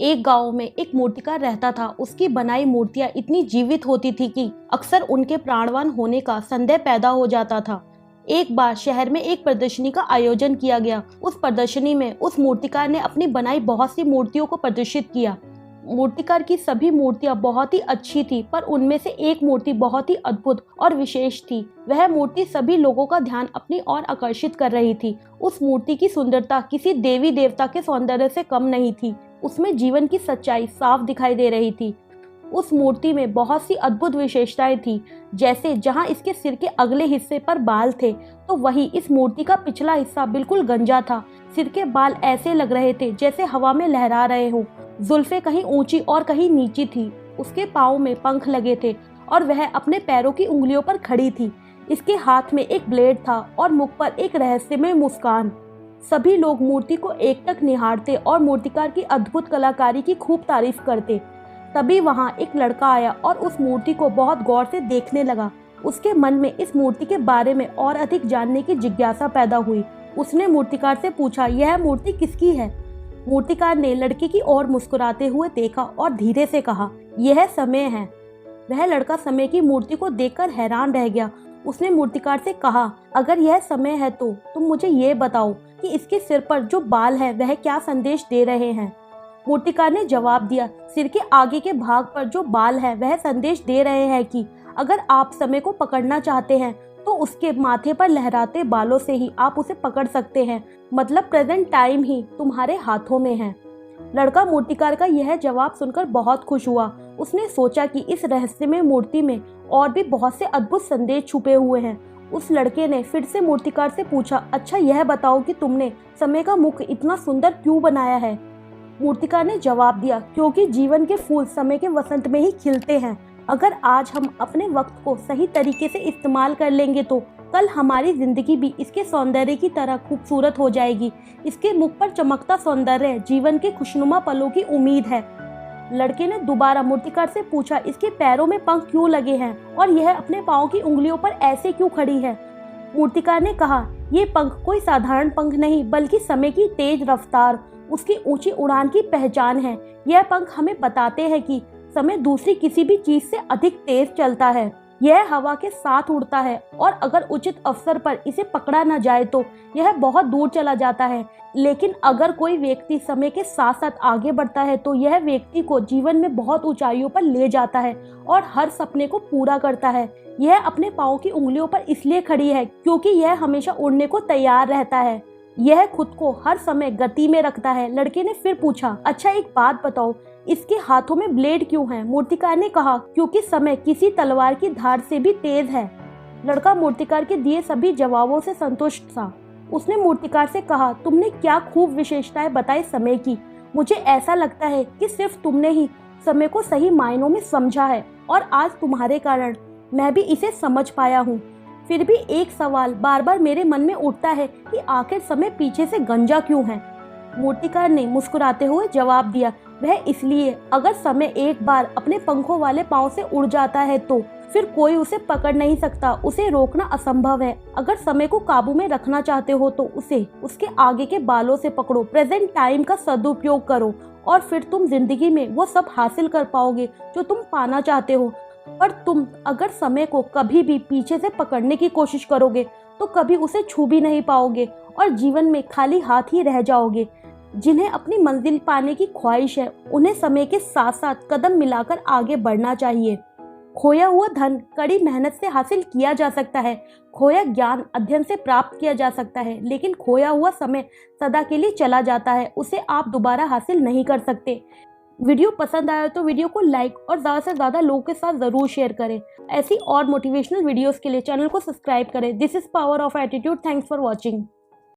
एक गांव में एक मूर्तिकार रहता था। उसकी बनाई मूर्तियां इतनी जीवित होती थी कि अक्सर उनके प्राणवान होने का संदेह पैदा हो जाता था। एक बार शहर में एक प्रदर्शनी का आयोजन किया गया। उस प्रदर्शनी में उस मूर्तिकार ने अपनी बनाई बहुत सी मूर्तियों को प्रदर्शित किया। मूर्तिकार की सभी मूर्तियां बहुत ही अच्छी थी, पर उनमें से एक मूर्ति बहुत ही अद्भुत और विशेष थी। वह मूर्ति सभी लोगों का ध्यान अपनी ओर आकर्षित कर रही थी। उस मूर्ति की सुंदरता किसी देवी देवता के सौंदर्य से कम नहीं थी। उसमें जीवन की सच्चाई साफ दिखाई दे रही थी। उस मूर्ति में बहुत सी अद्भुत विशेषताएं थी। जैसे जहां इसके सिर के अगले हिस्से पर बाल थे, तो वही इस मूर्ति का पिछला हिस्सा बिल्कुल गंजा था। सिर के बाल ऐसे लग रहे थे जैसे हवा में लहरा रहे हों। जुल्फे कहीं ऊंची और कहीं नीची थी। उसके पाँव में पंख लगे थे और वह अपने पैरों की उंगलियों पर खड़ी थी। इसके हाथ में एक ब्लेड था और मुख पर एक रहस्यमय मुस्कान। सभी लोग मूर्ति को एकटक निहारते और मूर्तिकार की अद्भुत कलाकारी की खूब तारीफ करते। तभी वहां एक लड़का आया और उस मूर्ति को बहुत गौर से देखने लगा। उसके मन में इस मूर्ति के बारे में और अधिक जानने की जिज्ञासा पैदा हुई। उसने मूर्तिकार से पूछा, यह मूर्ति किसकी है? मूर्तिकार ने लड़के की ओर मुस्कुराते हुए देखा और धीरे से कहा, यह समय है। वह लड़का समय की मूर्ति को देखकर हैरान रह गया। उसने मूर्तिकार से कहा, अगर यह समय है तो तुम मुझे ये बताओ कि इसके सिर पर जो बाल है वह क्या संदेश दे रहे हैं? मूर्तिकार ने जवाब दिया, सिर के आगे के भाग पर जो बाल है वह संदेश दे रहे हैं कि अगर आप समय को पकड़ना चाहते हैं तो उसके माथे पर लहराते बालों से ही आप उसे पकड़ सकते हैं। मतलब प्रेजेंट टाइम ही तुम्हारे हाथों में है। लड़का मूर्तिकार का यह जवाब सुनकर बहुत खुश हुआ। उसने सोचा कि इस रहस्यमय मूर्ति में और भी बहुत से अद्भुत संदेश छुपे हुए हैं। उस लड़के ने फिर से मूर्तिकार से पूछा, अच्छा यह बताओ कि तुमने समय का मुख इतना सुंदर क्यों बनाया है? मूर्तिकार ने जवाब दिया, क्योंकि जीवन के फूल समय के वसंत में ही खिलते हैं। अगर आज हम अपने वक्त को सही तरीके से इस्तेमाल कर लेंगे तो कल हमारी जिंदगी भी इसके सौंदर्य की तरह खूबसूरत हो जाएगी। इसके मुख पर चमकता सौंदर्य जीवन के खुशनुमा पलों की उम्मीद है। लड़के ने दोबारा मूर्तिकार से पूछा, इसके पैरों में पंख क्यों लगे हैं और यह अपने पाँव की उंगलियों पर ऐसे क्यों खड़ी है? मूर्तिकार ने कहा, ये पंख कोई साधारण पंख नहीं बल्कि समय की तेज रफ्तार, उसकी ऊंची उड़ान की पहचान है। यह पंख हमें बताते हैं कि समय दूसरी किसी भी चीज से अधिक तेज चलता है। यह हवा के साथ उड़ता है और अगर उचित अवसर पर इसे पकड़ा न जाए तो यह बहुत दूर चला जाता है। लेकिन अगर कोई व्यक्ति समय के साथ साथ आगे बढ़ता है तो यह व्यक्ति को जीवन में बहुत ऊंचाइयों पर ले जाता है और हर सपने को पूरा करता है। यह अपने पाँव की उंगलियों पर इसलिए खड़ी है क्योंकि यह हमेशा उड़ने को तैयार रहता है। यह खुद को हर समय गति में रखता है। लड़के ने फिर पूछा, अच्छा एक बात बताओ, इसके हाथों में ब्लेड क्यों है? मूर्तिकार ने कहा, क्योंकि समय किसी तलवार की धार से भी तेज है। लड़का मूर्तिकार के दिए सभी जवाबों से संतुष्ट था। उसने मूर्तिकार से कहा, तुमने क्या खूब विशेषताएं बताई समय की। मुझे ऐसा लगता है कि सिर्फ तुमने ही समय को सही मायनों में समझा है और आज तुम्हारे कारण मैं भी इसे समझ पाया हूँ। फिर भी एक सवाल बार बार मेरे मन में उठता है कि आखिर समय पीछे से गंजा क्यों है? मूर्तिकार ने मुस्कुराते हुए जवाब दिया, वह इसलिए, अगर समय एक बार अपने पंखों वाले पाँव से उड़ जाता है तो फिर कोई उसे पकड़ नहीं सकता। उसे रोकना असंभव है। अगर समय को काबू में रखना चाहते हो तो उसे उसके आगे के बालों से पकड़ो, प्रेजेंट टाइम का सदुपयोग करो और फिर तुम जिंदगी में वो सब हासिल कर पाओगे जो तुम पाना चाहते हो। पर तुम अगर समय को कभी भी पीछे से पकड़ने की कोशिश करोगे तो कभी उसे छू भी नहीं पाओगे और जीवन में खाली हाथ ही रह जाओगे। जिन्हें अपनी मंजिल पाने की ख्वाहिश है उन्हें समय के साथ साथ कदम मिलाकर आगे बढ़ना चाहिए। खोया हुआ धन कड़ी मेहनत से हासिल किया जा सकता है। खोया ज्ञान अध्ययन से प्राप्त किया जा सकता है, लेकिन खोया हुआ समय सदा के लिए चला जाता है। उसे आप दोबारा हासिल नहीं कर सकते। वीडियो पसंद आया तो वीडियो को लाइक और ज़्यादा से ज़्यादा लोगों के साथ ज़रूर शेयर करें। ऐसी और मोटिवेशनल वीडियोस के लिए चैनल को सब्सक्राइब करें। This is power of attitude. Thanks for watching.